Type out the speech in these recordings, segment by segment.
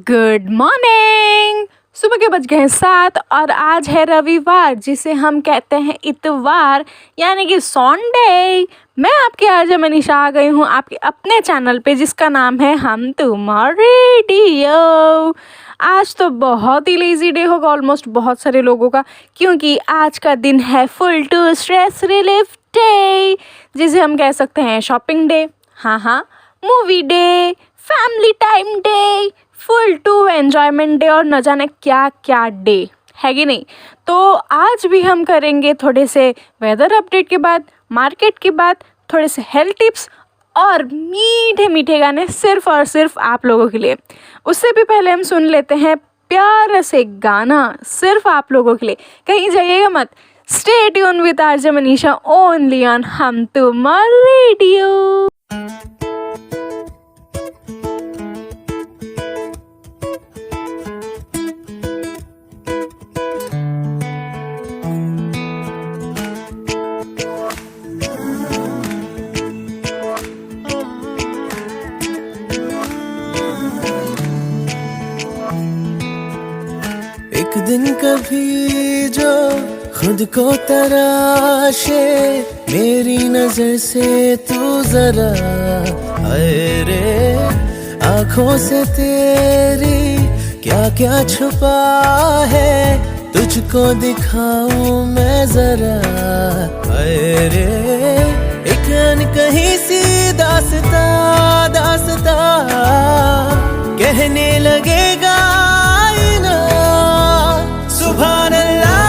Good morning. सुबह के बज गए हैं 7 और आज है रविवार जिसे हम कहते हैं इतवार यानी कि संडे। मैं आपकी आरजे मनीषा आ गई हूँ आपके अपने चैनल पे जिसका नाम है हम तुम और रेडियो। आज तो बहुत ही लेज़ी डे होगा ऑलमोस्ट बहुत सारे लोगों का, क्योंकि आज का दिन है full to stress relief day जिसे हम कह सकते हैं शॉपिंग डे, हाँ movie day, family time day, full to enjoyment day और न जाने क्या क्या डे है कि नहीं। तो आज भी हम करेंगे थोड़े से वेदर अपडेट के बाद, मार्केट के बाद, थोड़े से हेल्थ टिप्स और मीठे मीठे गाने सिर्फ और सिर्फ आप लोगों के लिए। उससे भी पहले हम सुन लेते हैं प्यार से गाना सिर्फ आप लोगों के लिए। कहीं जाइएगा मत, stay tune with RJ Manisha only on हम तुम रेडियो। एक दिन कभी जो खुद को तराशे मेरी नजर से तू जरा, अरे आंखों से तेरी क्या क्या छुपा है तुझको दिखाऊं मैं जरा, अरे एक अनकही सी दास्ता दास्ता कहने लगेगा आईना सुभान अल्लाह।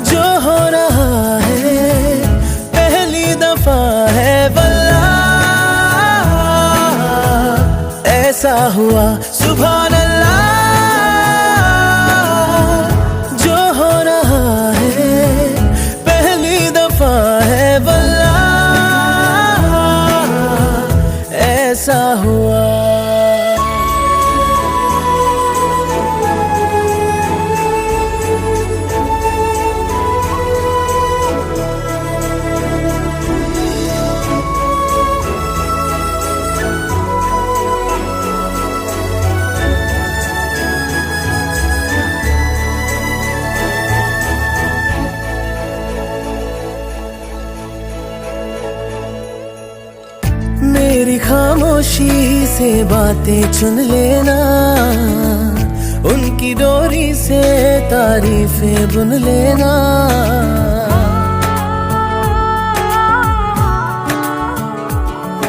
जो हो रहा है पहली दफा है वल्लाह, ऐसा हुआ सुभान अल्लाह। जो हो रहा है पहली दफा है वल्लाह, ऐसा हुआ। मेरी खामोशी से बातें चुन लेना, उनकी डोरी से तारीफें बुन लेना।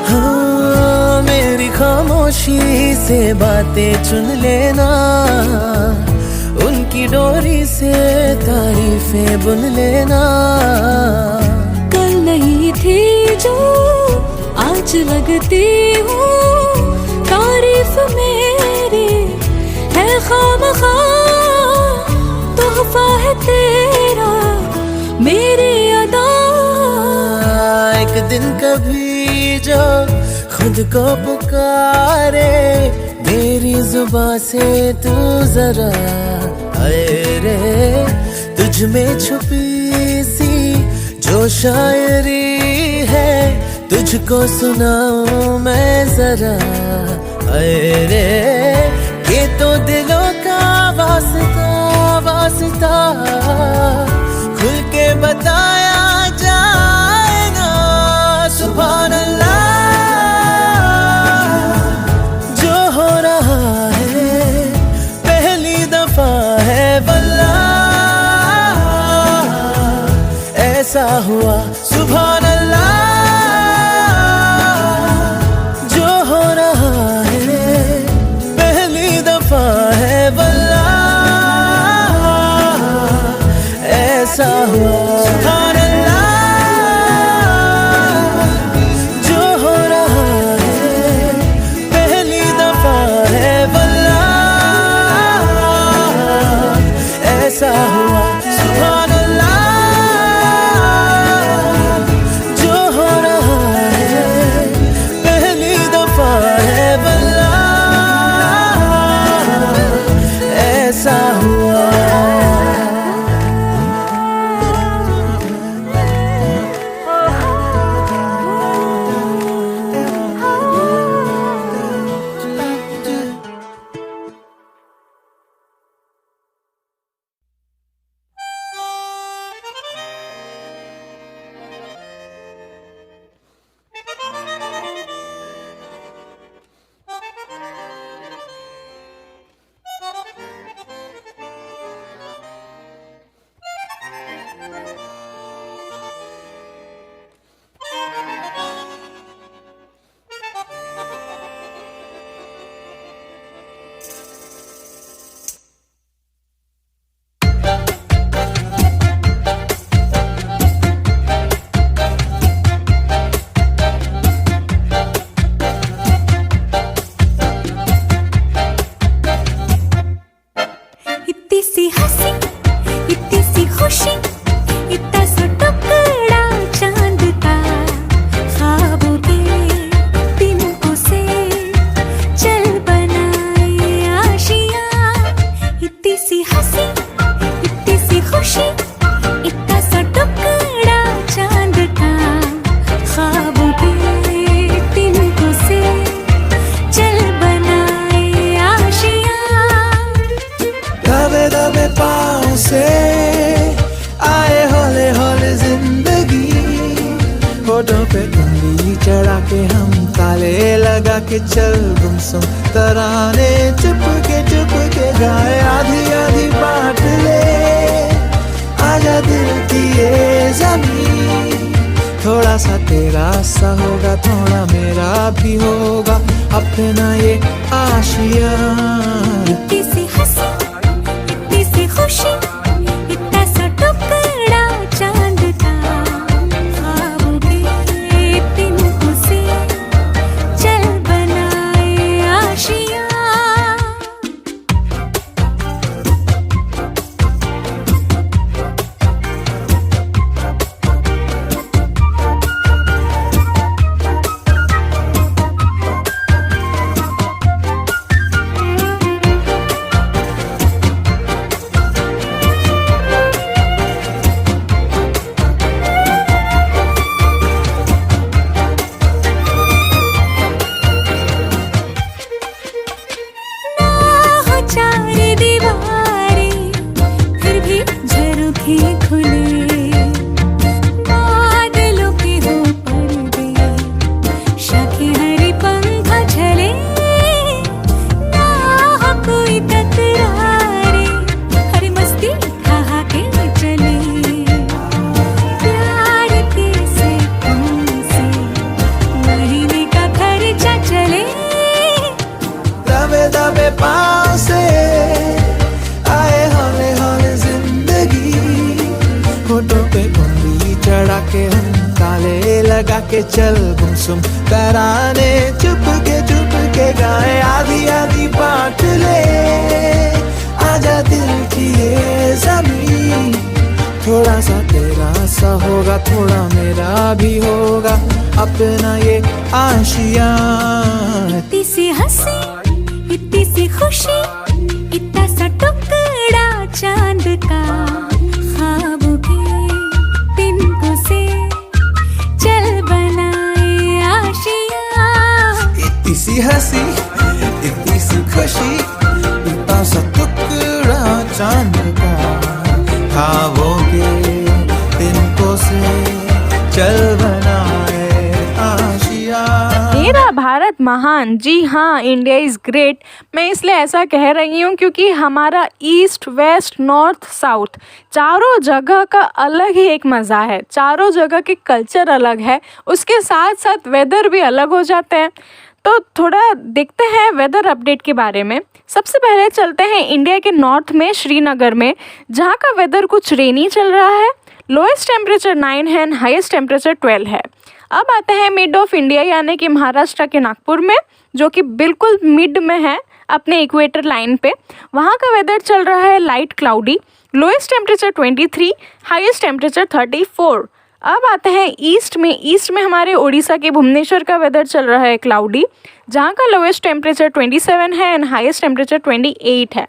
हाँ, मेरी खामोशी से बातें चुन लेना, उनकी डोरी से तारीफें बुन लेना। कल नहीं थी जो आज लगती हूँ, तारीफ मेरी है खामखा, तोहफा है तेरा मेरी अदा। एक दिन कभी जो खुद को पुकारे मेरी जुबां से तू जरा, अरे तुझ में छुपी सी जो शायरी है तुझको सुनाऊं मैं जरा, अरे ये तो दिलों का वास्ता वास्ता खुल के बताया जाएगा सुभान अल्लाह। जो हो रहा है पहली दफा है वल्लाह, ऐसा हुआ सुभान अल्लाह। ऐसा हुआ सुभान अल्लाह। जो हो रहा है पहली दफा है वल्लाह, ऐसा हुआ सुभान अल्लाह। के चल गुमसुम तराने चुप के गाए आधी आधी बांट ले आजा दिल की ये ज़मीन थोड़ा सा तेरा सा होगा थोड़ा मेरा भी होगा अपना ये आशिया इतनी सी हंसी इतनी सी खुशी इतना सा टुकड़ा चांद का ख्वाबों के तिनकों से चल बनाए आशिया चार दीवारें फिर भी झरोखे खुले बादलों के हो पर्दे शाखे हरी पंखा झले ना हो कोई तकरारे हर मस्ती कहा के चले प्यार के से तुमसे महीने का खर्चा चले दबे दबे पाँव से आए हौले हौले जिंदगी होठों पे उंगली चढ़ा के हम ताले लगा के चल गुमसुम तराने चुप के गाए आधी आधी बांट ले आजा दिल की ये ज़मीन थोड़ा सा तेरा सा होगा थोड़ा मेरा भी होगा अपना ये आशिया इतनी सी हंसी इतनी सी खुशी इतना सा टुकड़ा चांद का ख्वाबों के तिनकों से चल बनाए आशिया इतनी सी हंसी इतनी सी खुशी इतना सा टुकड़ा चांद का ख्वाबों के तिनकों से चल बनाए आशिया मेरा भारत महान। जी हाँ, इंडिया इज़ ग्रेट। मैं इसलिए ऐसा कह रही हूँ क्योंकि हमारा ईस्ट वेस्ट नॉर्थ साउथ चारों जगह का अलग ही एक मज़ा है, चारों जगह के कल्चर अलग है, उसके साथ साथ वेदर भी अलग हो जाते हैं। तो थोड़ा देखते हैं वेदर अपडेट के बारे में। सबसे पहले चलते हैं इंडिया के नॉर्थ में श्रीनगर में, जहाँ का वेदर कुछ रेनी चल रहा है। लोएस्ट टेम्परेचर 9 है एंड हाईएस्ट टेम्परेचर 12 है। अब आते हैं मिड ऑफ इंडिया यानी कि महाराष्ट्र के नागपुर में, जो कि बिल्कुल मिड में है अपने इक्वेटर लाइन पे। वहाँ का वेदर चल रहा है light cloudy, lowest temperature 23, highest temperature 34। अब आते हैं ईस्ट में हमारे उड़ीसा के भुवनेश्वर का वेदर चल रहा है क्लाउडी, जहाँ का लोएस्ट टेम्परेचर 27 है एंड हाईएस्ट टेम्परेचर 28 है।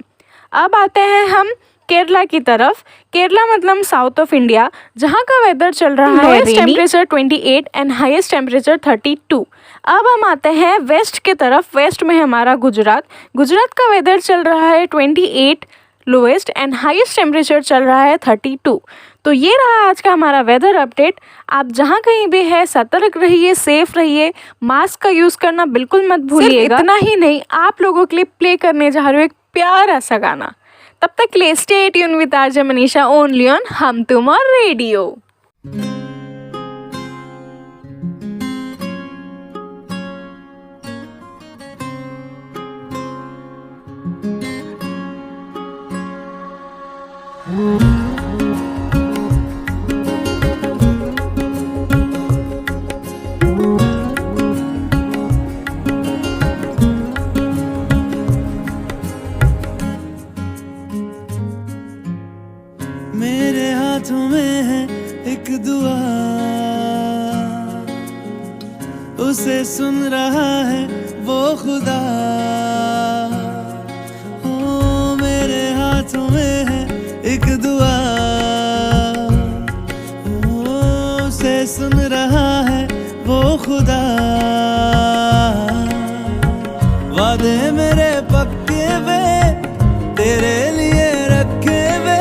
अब आते हैं हम केरला की तरफ। केरला मतलब साउथ ऑफ इंडिया, जहाँ का वेदर चल रहा है lowest temperature 28 and highest temperature 32। अब हम आते हैं वेस्ट के तरफ। वेस्ट में हमारा गुजरात का वेदर चल रहा है 28 लोएस्ट एंड हाईएस्ट टेम्परेचर चल रहा है 32। तो ये रहा आज का हमारा वेदर अपडेट। आप जहाँ कहीं भी है सतर्क रहिए, सेफ रहिए, मास्क का यूज़ करना बिल्कुल मत भूलिएगा। इतना ही नहीं, आप लोगों के लिए प्ले करने जा रहे हो एक प्यारा सा गाना। तब तक के लिए stay tune with RJ Manisha only on हम तुम और रेडियो। मेरे हाथों में है एक दुआ, उसे सुन रहा है वो खुदा। ओ मेरे हाथों में है एक दुआ, ओ उसे सुन रहा है वो खुदा। वादे मेरे पक्के वे तेरे लिए रखे वे,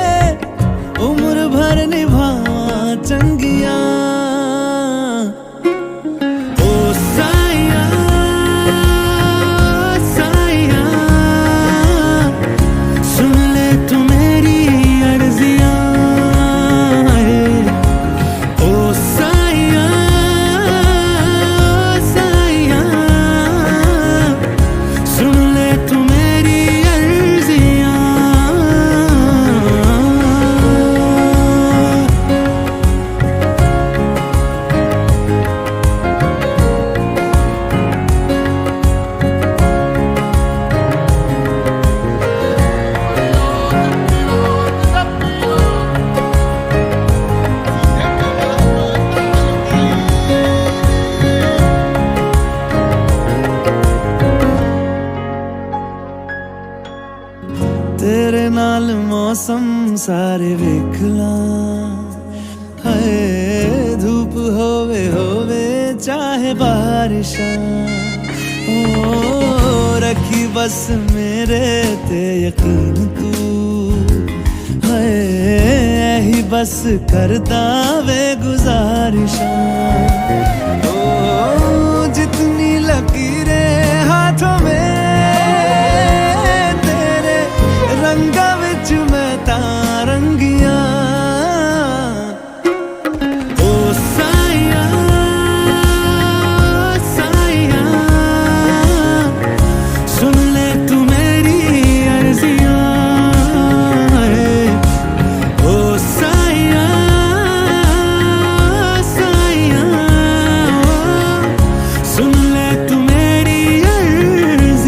उम्र भर निभावा चंगिया। ओ साइया नाल मौसम सारे वेख ला हाय धूप होवे चाहे बारिशां ओ रखी बस मेरे ते यकीन तू हाय ही बस करदा वे गुजारिशां ओ जितनी लकीरें हाथों में तेरे रंगा विच मैं तां रंगियां ओ साइया साइया सुन ले तू मेरी अर्जियां ओ साइया साइया सुन ले तू मेरी अर्जियां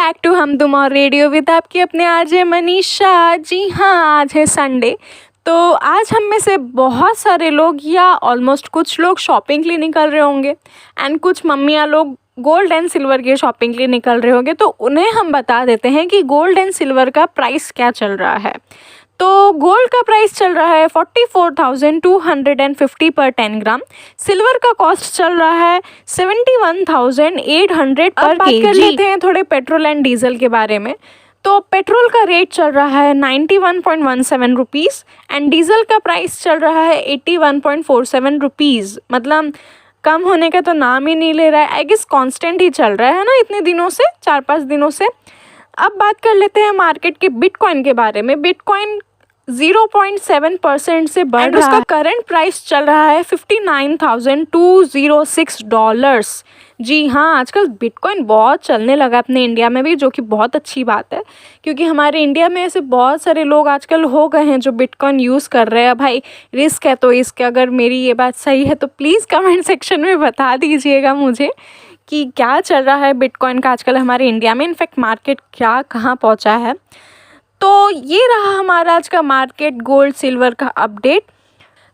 बैक टू हम तुम और रेडियो विद आपकी अपने आरजे मनीषा। जी हाँ, आज है संडे, तो आज हम में से बहुत सारे लोग या ऑलमोस्ट कुछ लोग शॉपिंग के लिए निकल रहे होंगे एंड कुछ मम्मियाँ लोग गोल्ड एंड सिल्वर के शॉपिंग के लिए निकल रहे होंगे। तो उन्हें हम बता देते हैं कि गोल्ड एंड सिल्वर का प्राइस क्या चल रहा है। तो गोल्ड का प्राइस चल रहा है 44,250 पर 10 ग्राम। सिल्वर का कॉस्ट चल रहा है 71,800 पर केजी। बात कर लेते हैं थोड़े पेट्रोल एंड डीजल के बारे में। तो पेट्रोल का रेट चल रहा है 91.17 रुपीज़ एंड डीजल का प्राइस चल रहा है 81.47 रुपीज़। मतलब कम होने का तो नाम ही नहीं ले रहा है। आई गेस कांस्टेंट ही चल रहा है ना इतने दिनों से, 4-5 दिनों से। अब बात कर लेते हैं मार्केट के बिटकॉइन के बारे में। बिटकॉइन 0.7% से बढ़ रहा है। उसका करंट प्राइस चल रहा है $59,206। जी हाँ, आजकल बिटकॉइन बहुत चलने लगा अपने इंडिया में भी, जो कि बहुत अच्छी बात है क्योंकि हमारे इंडिया में ऐसे बहुत सारे लोग आजकल हो गए हैं जो बिटकॉइन यूज़ कर रहे हैं। भाई रिस्क है तो इसके, अगर मेरी ये बात सही है तो प्लीज़ कमेंट सेक्शन में बता दीजिएगा मुझे कि क्या चल रहा है बिटकॉइन का आजकल हमारे इंडिया में। इनफैक्ट मार्केट क्या कहाँ पहुँचा है। तो ये रहा हमारा आज का मार्केट गोल्ड सिल्वर का अपडेट।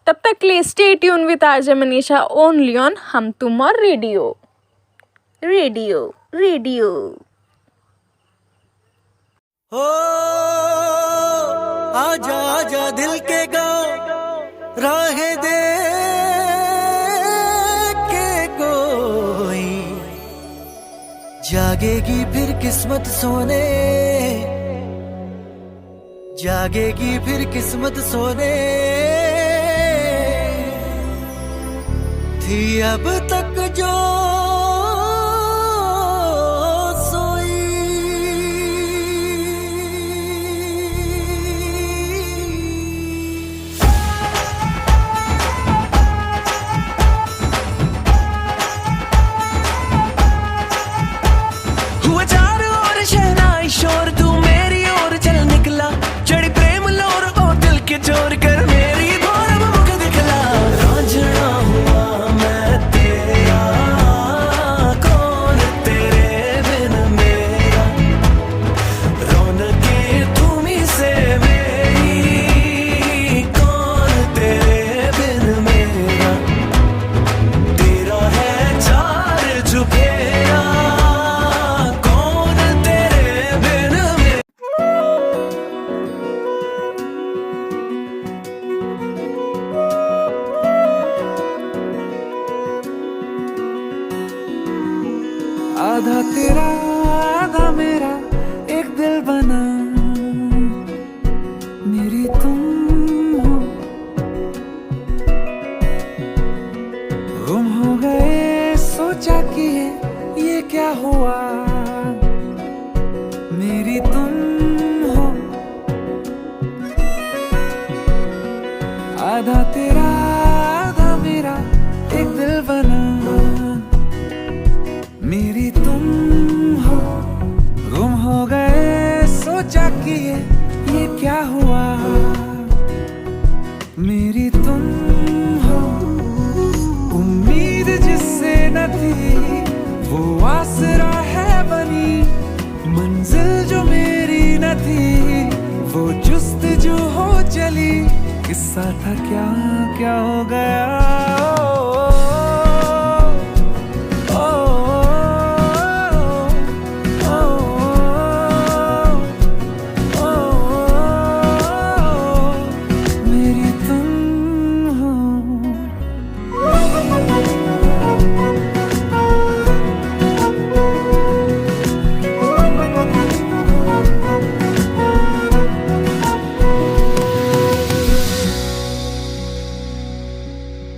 तब तक के लिए stay tune with RJ Manisha only on हम तुम और रेडियो रेडियो रेडियो। हो आजा आजा दिल के गाँव राहें दे के कोई जागेगी फिर किस्मत सोने, जागेगी फिर किस्मत सोने। थी अब तक जो हुआ चारों ओर शहनाई शोर, तू मेरी ओर चल निकला, चढ़ी प्रेम लोर ओ दिल के चोर कर मेरी भोर मुख दिखला। रांझना हुआ मैं तेरा, कौन तेरे बिन मेरा, रौनके तुम्ही से मेरी, कौन तेरे बिन मेरा, तेरा है चार चुफेरा, आधा तेरा आधा मेरा एक दिल बना, मेरी तुम हो। गुम हो गए सोचा कि ये क्या हुआ, मेरी तुम हो। आधा तेरा आधा मेरा एक दिल बना, मेरी तुम हो। गुम हो गए सोचा कि ये क्या हुआ, मेरी तुम हो। उम्मीद जिससे न थी वो आसरा है बनी, मंजिल जो मेरी न थी वो जुस्तजू हो चली। किस्सा था क्या क्या हो गया,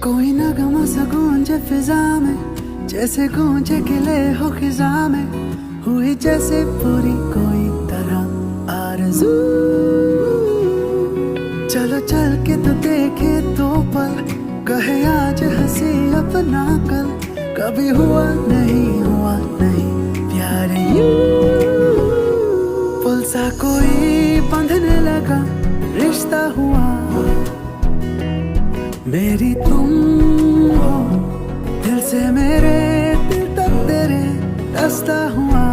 कोई नगमा सा गूंजे फिजा में, जैसे गूंजे किले हो खिजा में, हुई जैसे पूरी कोई तरह आरज़ू। चलो चल के तो देखे तो पल, कहे आज हंसी अपना कल, कभी हुआ नहीं प्यार यूं। पुल सा कोई बंधने लगा, रिश्ता हुआ, मेरी तुम हो। से मेरे दिल तक तेरे रास्ता हुआ,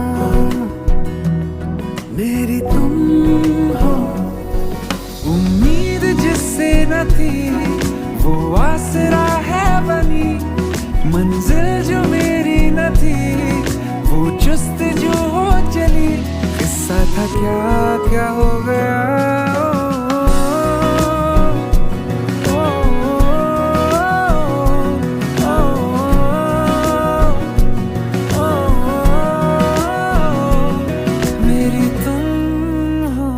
थी वो आसरा है बनी, मंजिल जो मेरी न थी वो जुस्तजू हो चली। किस्सा था क्या क्या हो गया, मेरी तुम हो।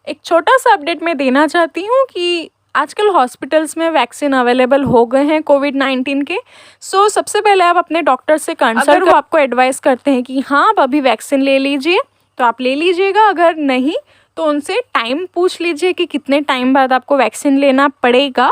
एक छोटा सा अपडेट मैं देना चाहती हूँ कि आजकल हॉस्पिटल्स में वैक्सीन अवेलेबल हो गए हैं कोविड-19 के। सो सबसे पहले आप अपने डॉक्टर से कंसल्ट, अगर वो आपको एडवाइस करते हैं कि हाँ आप अभी वैक्सीन ले लीजिए तो आप ले लीजिएगा, अगर नहीं तो उनसे टाइम पूछ लीजिए कि कितने टाइम बाद आपको वैक्सीन लेना पड़ेगा।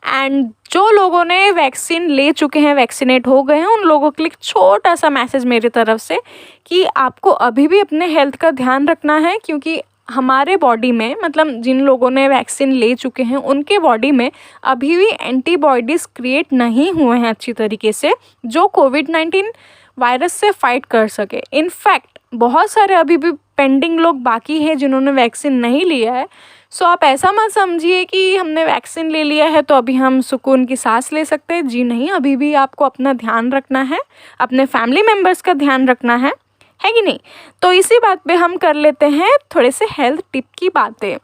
एंड जो लोगों ने वैक्सीन ले चुके हैं, वैक्सीनेट हो गए हैं, उन लोगों के लिए छोटा सा मैसेज मेरी तरफ से कि आपको अभी भी अपने हेल्थ का ध्यान रखना है, क्योंकि हमारे बॉडी में, मतलब जिन लोगों ने वैक्सीन ले चुके हैं उनके बॉडी में अभी भी एंटीबॉडीज़ क्रिएट नहीं हुए हैं अच्छी तरीके से, जो कोविड-19 वायरस से फाइट कर सके। इनफैक्ट बहुत सारे अभी भी पेंडिंग लोग बाकी हैं जिन्होंने वैक्सीन नहीं लिया है। सो आप ऐसा मत समझिए कि हमने वैक्सीन ले लिया है तो अभी हम सुकून की सांस ले सकते हैं। जी नहीं, अभी भी आपको अपना ध्यान रखना है, अपने फैमिली मेम्बर्स का ध्यान रखना है कि नहीं। तो इसी बात पे हम कर लेते हैं थोड़े से हेल्थ टिप की बातें।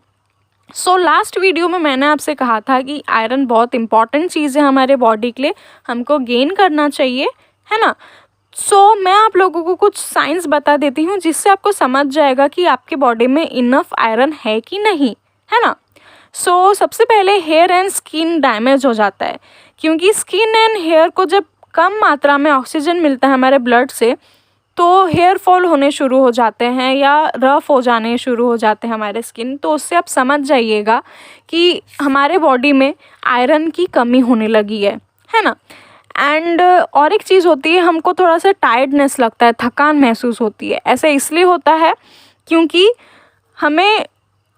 सो लास्ट वीडियो में मैंने आपसे कहा था कि आयरन बहुत इंपॉर्टेंट चीज़ है हमारे बॉडी के लिए, हमको गेन करना चाहिए, है ना। सो मैं आप लोगों को कुछ साइंस बता देती हूँ जिससे आपको समझ जाएगा कि आपके बॉडी में इनफ आयरन है कि नहीं, है ना। सो सबसे पहले हेयर एंड स्किन डैमेज हो जाता है, क्योंकि स्किन एंड हेयर को जब कम मात्रा में ऑक्सीजन मिलता है हमारे ब्लड से तो हेयर फॉल होने शुरू हो जाते हैं या रफ हो जाने शुरू हो जाते हैं हमारे स्किन। तो उससे आप समझ जाइएगा कि हमारे बॉडी में आयरन की कमी होने लगी है ना। एंड और एक चीज़ होती है, हमको थोड़ा सा टायर्डनेस लगता है, थकान महसूस होती है। ऐसा इसलिए होता है क्योंकि हमें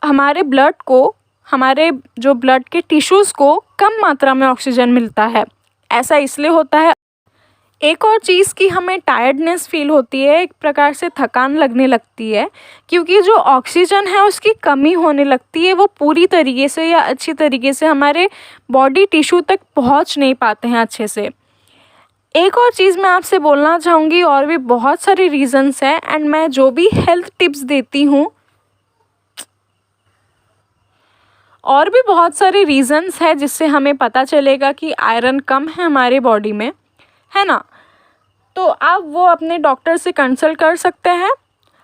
हमारे ब्लड को, हमारे जो ब्लड के टिश्यूज़ को कम मात्रा में ऑक्सीजन मिलता है, ऐसा इसलिए होता है। एक और चीज़ कि हमें टायर्डनेस फील होती है, एक प्रकार से थकान लगने लगती है, क्योंकि जो ऑक्सीजन है उसकी कमी होने लगती है, वो पूरी तरीके से या अच्छी तरीके से हमारे बॉडी टिश्यू तक पहुंच नहीं पाते हैं अच्छे से। एक और चीज़ मैं आपसे बोलना चाहूँगी, और भी बहुत सारे रीज़न्स हैं एंड मैं जो भी हेल्थ टिप्स देती हूँ, और भी बहुत सारे रीज़न्स हैं जिससे हमें पता चलेगा कि आयरन कम है हमारे बॉडी में, है ना। तो आप वो अपने डॉक्टर से कंसल्ट कर सकते हैं।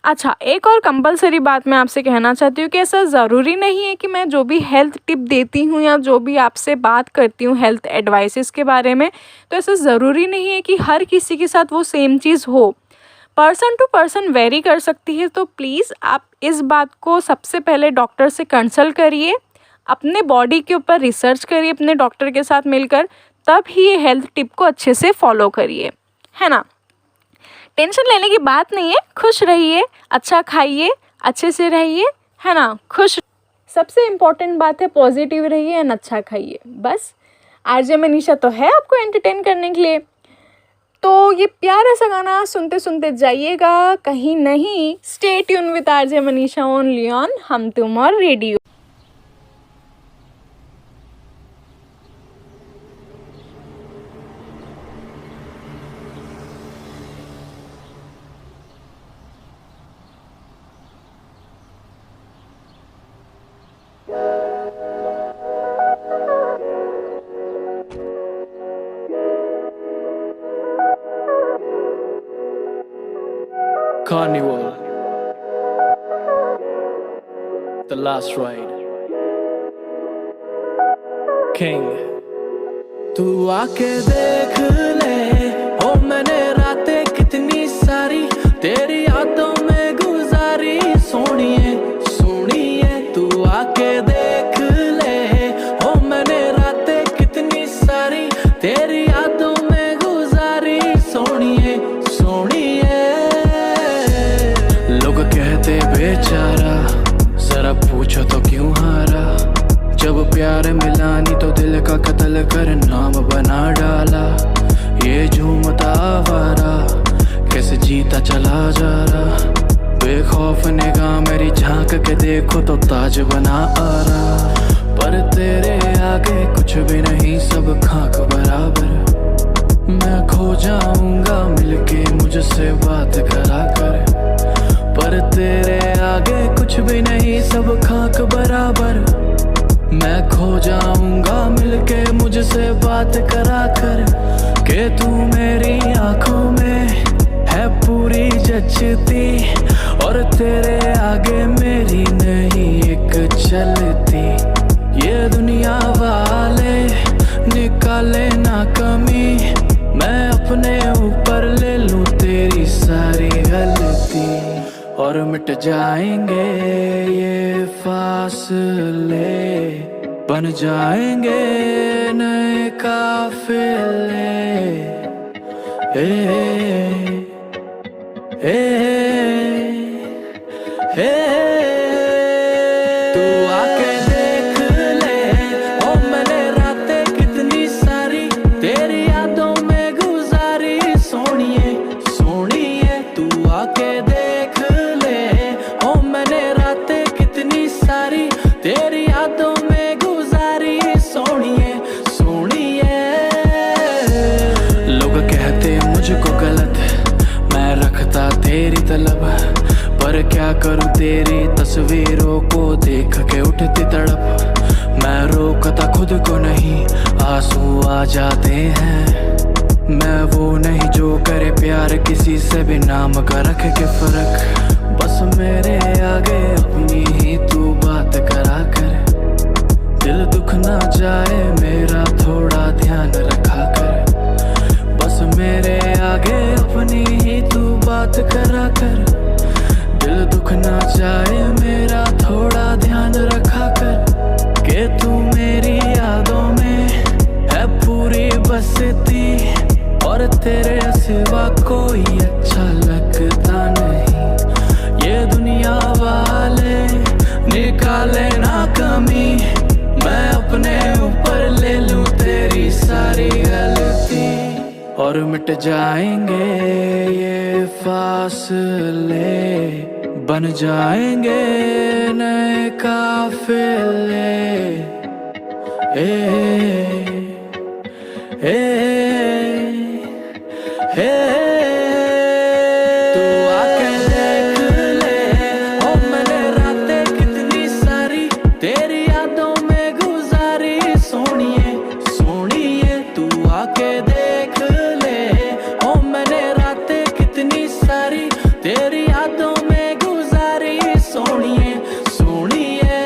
अच्छा, एक और कंपलसरी बात मैं आपसे कहना चाहती हूँ कि ऐसा ज़रूरी नहीं है कि मैं जो भी हेल्थ टिप देती हूँ या जो भी आपसे बात करती हूँ हेल्थ एडवाइसेस के बारे में, तो ऐसा ज़रूरी नहीं है कि हर किसी के साथ वो सेम चीज़ हो। पर्सन टू पर्सन वेरी कर सकती है। तो प्लीज़ आप इस बात को सबसे पहले डॉक्टर से कंसल्ट करिए, अपने बॉडी के ऊपर रिसर्च करिए अपने डॉक्टर के साथ मिलकर, तब ही ये हेल्थ टिप को अच्छे से फॉलो करिए, है ना। टेंशन लेने की बात नहीं है, खुश रहिए, अच्छा खाइए, अच्छे से रहिए, है ना, खुश। सबसे इम्पॉर्टेंट बात है पॉजिटिव रहिए एंड अच्छा खाइए। बस आरजे मनीषा तो है आपको एंटरटेन करने के लिए। तो ये प्यारा सा गाना सुनते सुनते जाइएगा कहीं नहीं। Stay tune with RJ Manisha only on हम तुम और radio. Carnival, The Last Ride, King. तू आके देख ले, ओ मैंने रातें कितनी सारी तेरी यादों में गुजारी। सोनिए सोनिए तू आके देख ले, ओ मैंने रातें कितनी सारी तेरी यादों में गुजारी। सोनिए सोनिए लोग कहते बेचारा, जरा पूछो तो क्यों हारा। जब प्यार मिला नहीं तो दिल का कत्ल कर नाम बना डाला। ये झूमता आवारा कैसे जीता चला जा रहा, बेखौफ निगाह मेरी झांक के देखो तो ताज बना आ रहा। पर तेरे आगे कुछ भी नहीं, सब खाक बराबर। मैं खो जाऊंगा मिलके मुझसे बात करा कर, पर तेरे आगे कुछ भी नहीं, सब खाक बराबर। मैं खो जाऊंगा मिलके मुझसे बात करा कर, के तू मेरी आंखों में है पूरी जचती, और तेरे आगे मेरी नहीं एक चलती। ये दुनिया वाले निकाले ना कमी, मैं अपने ऊपर ले लूं तेरी सारी गलती, और मिट जाएंगे ये फासले, बन जाएंगे नए काफिले। तू आके देख ले, ओ मैंने रातें कितनी सारी तेरी यादों में गुजारी। सोनिए सोनिए तू आके देख ले, ओ मैंने रातें कितनी सारी तेरी यादों में गुजारी। सोनिए सोनिए लोग कहते मुझको गलत, मैं रखता तेरी तलब, पर क्या करूं तेरी तस्वीरों को देख के उठती तड़प। मैं रोकता खुद को नहीं, आंसू आ जाते हैं। मैं वो नहीं जो करे प्यार किसी से भी नाम का रख के फर्क, बस मेरे आगे अपनी ही तू बात करा कर। दिल दुख ना जाए मेरा थोड़ा ध्यान रखा कर, बस मेरे आगे अपनी ही तू बात करा कर। दिल दुख ना जाए मेरा थोड़ा ध्यान रखा कर, के तू मेरी यादों में है पूरी बसती, और तेरे सिवा कोई अच्छा लगता नहीं। ये दुनिया वाले निकाले ना कमी, मैं अपने ऊपर ले लूं तेरी सारी गलती, और मिट जाएंगे ये फासले, बन जाएंगे नए काफिले। तू आके देख ले, ओ मैंने रातें कितनी सारी तेरी यादों में गुजारी। सोनिए सोनिए तू आके देख ले, ओ मैंने रातें कितनी सारी तेरी यादों में गुजारी। सोनिए सोनिए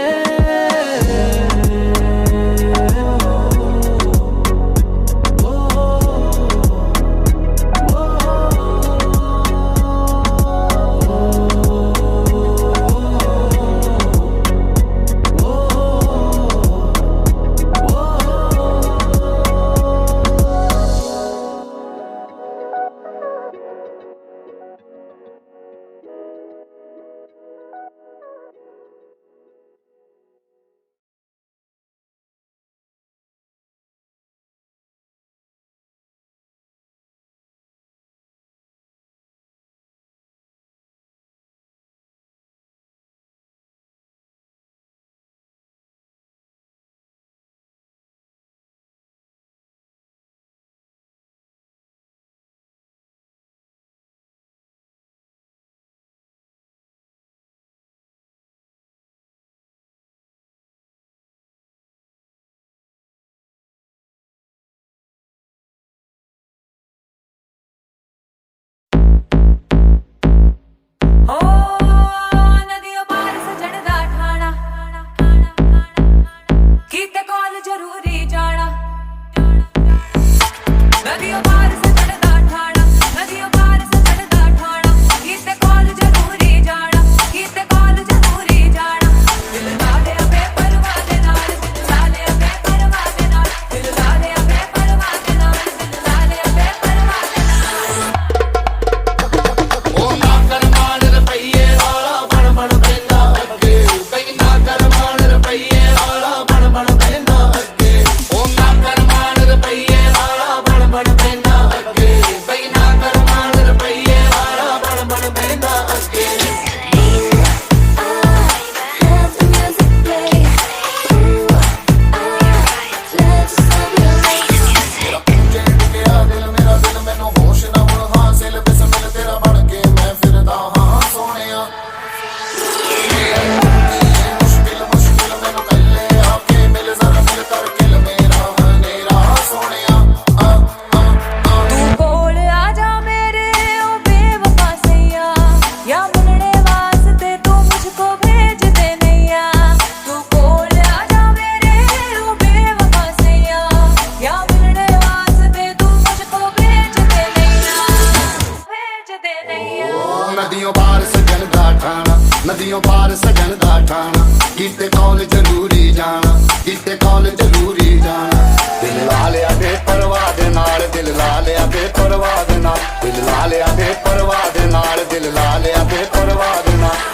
नदियों पार सजन दा ठाना किते कॉल जरूरी जाना किते कॉल जरूरी जाना दिल ला लिया बेपरवाह दे नाल दिल ला लिया बेपरवाह दे नाल दिल ला लिया बेपरवाह दे नाल दिल ला लिया बेपरवाह दे नाल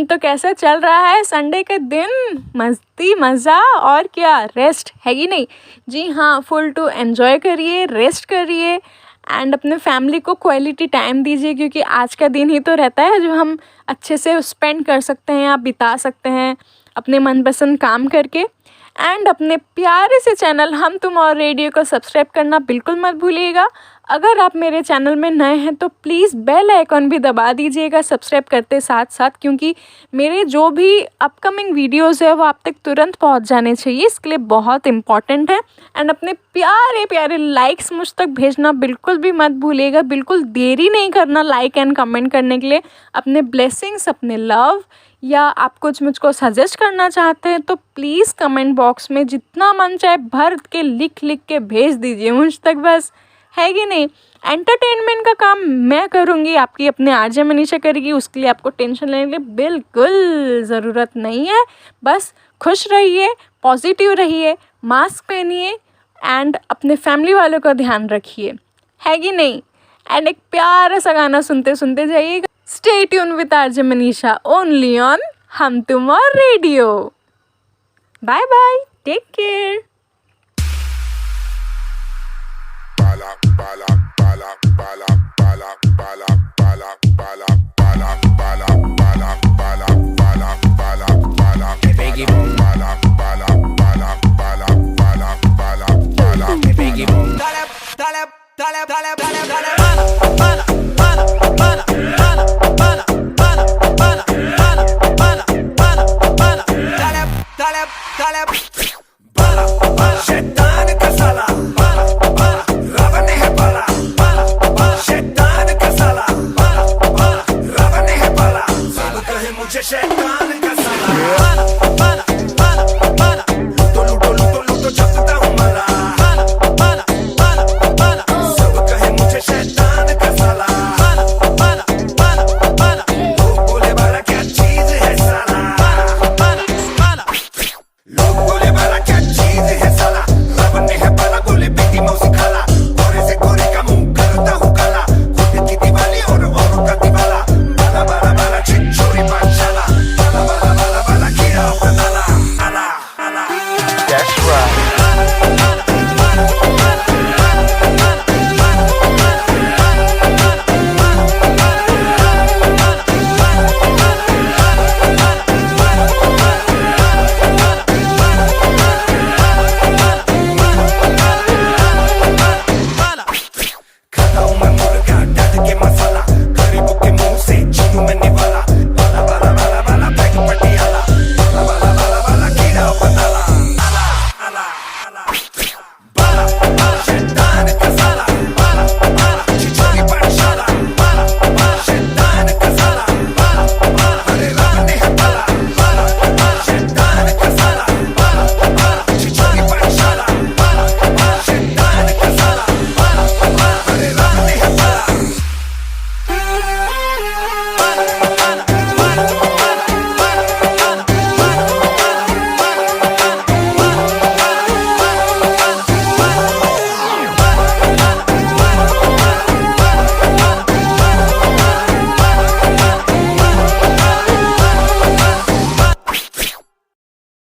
तो कैसा चल रहा है संडे के दिन? मस्ती मज़ा और क्या, रेस्ट है कि नहीं? जी हाँ, फुल टू एन्जॉय करिए, रेस्ट करिए एंड अपने फैमिली को क्वालिटी टाइम दीजिए, क्योंकि आज का दिन ही तो रहता है जो हम अच्छे से स्पेंड कर सकते हैं या बिता सकते हैं अपने मनपसंद काम करके। एंड अपने प्यारे से चैनल हम तुम और रेडियो को सब्सक्राइब करना बिल्कुल मत भूलिएगा। अगर आप मेरे चैनल में नए हैं तो प्लीज़ बेल आइकॉन भी दबा दीजिएगा सब्सक्राइब करते साथ साथ, क्योंकि मेरे जो भी अपकमिंग वीडियोस है वो आप तक तुरंत पहुंच जाने चाहिए, इसके लिए बहुत इंपॉर्टेंट है। एंड अपने प्यारे प्यारे लाइक्स मुझ तक भेजना बिल्कुल भी मत भूलिएगा, बिल्कुल देरी नहीं करना लाइक एंड कमेंट करने के लिए। अपने ब्लेसिंग्स, अपने लव या आप कुछ मुझको सजेस्ट करना चाहते हैं तो प्लीज़ कमेंट बॉक्स में जितना मन चाहे भर के लिख के भेज दीजिए मुझ तक, बस है कि नहीं। एंटरटेनमेंट का काम मैं करूँगी, आपकी अपने आरजे मनीषा करेगी, उसके लिए आपको टेंशन लेने की बिल्कुल ज़रूरत नहीं है। बस खुश रहिए, पॉजिटिव रहिए, मास्क पहनिए एंड अपने फैमिली वालों का ध्यान रखिए, है कि नहीं। एंड एक प्यारा सा गाना सुनते सुनते जाइएगा। Stay tune with RJ Manisha only on हम तुम और radio. Bye bye, take care. शैतान का साला रावण है पाला, शैतान का साला रावण है पाला, सब कहे मुझे